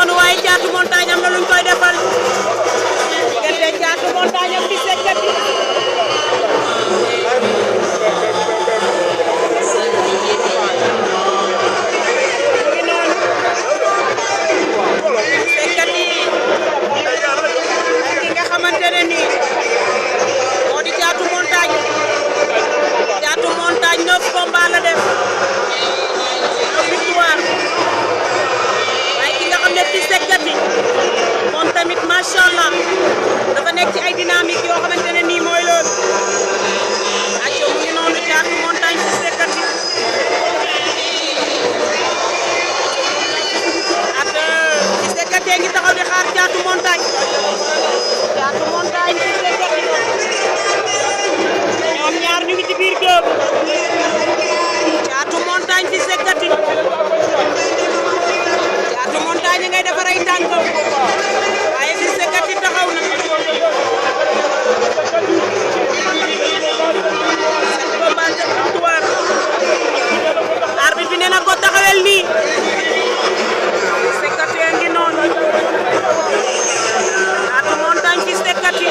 noonu waaye Thiatou Montagne am na luñ koy defal diggante Thiatou Montagne ak Fils de Katy combat la def victoire waaye ki nga xam ne Fils de Katy moom tamit macha allah dafa nekk ci ay dynamique yoo xamante ne nii mooy loolu ak mu ngi noonu Thiatou Montagne Fils de Katy ak Fils de Katy ngi taxaw di xaar Thiatou Montagne Fils de Katy ñoom ñaar ñu ngi ci biir géew Thiatou Montagne Fils de Katy Thiatou Montagne ngay defar ay tànk waaye Fils de Katy taxaw na combat de victoire arbitre bi nee na ko taxawel nii Fils de Katy ngi noonu Thiatou Montagne Fils de Katy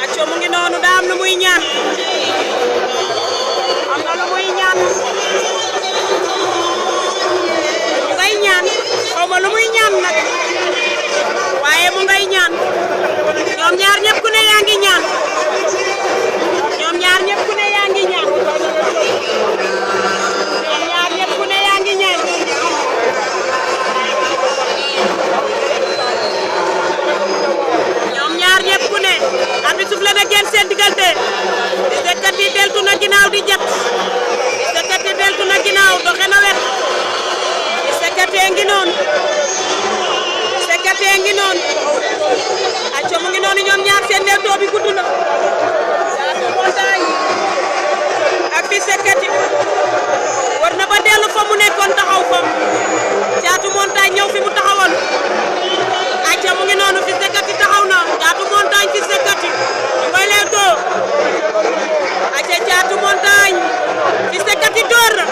acco mu ngi noonu daa am lu muy ñaan xawma lu muy ñaan nag waaye mu ngay ñaan ñoom ñaar ñëpp ku ne yaa ngi ñaan ñoom ñaar ñëpp ku ne yaa ngi ñaan ñoom ñaar ñëpp ku ne yaa ngi ñaan ñoom ñaar ñëpp ku ne arbitre soufflé na génn seen diggante Fils de Katy deltu na ginnaaw di jat Fils de Katy deltu na ginnaaw doxe na wet Fils de Katy ngi noonu Fils de Katy ngi noonu acco mu ngi noonu ñoom ñaar seen leewtoo bi gudd na Thiatou Montagne ak Fils de Katy war na ba dellu fa mu nekkoon taxaw fa Thiatou Montagne ñëw fi mu taxawoon acco mu ngi noonu Fils de Katy taxaw na Thiatou Montagne Fils de Katy ñu koy leewtoo acco Thiatou Montagne Fils de Katy door na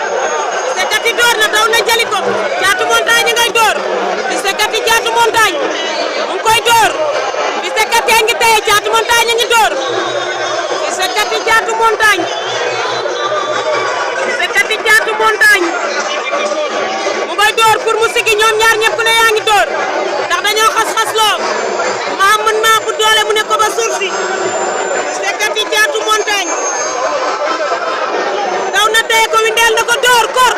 Fils de Katy door na daw na jëli ko Thiatou Montagne ngay door Fils de Katy Thiatou Montagne mu ngi koy door Fils de Katy ngi téye Thiatou Montagne ngi door Fils de Katy Thiatou Montagne Fils de Katy Thiatou Montagne mu ngay door pour mu sigi ñoom ñaar ñëpp ku ne yaa ngi door ndax dañoo xas-xas loo maa mën maa bu doole mu ne ko ba suuf si Fils de Katy Thiatou Montagne daw na téye ko windeel na ko door kor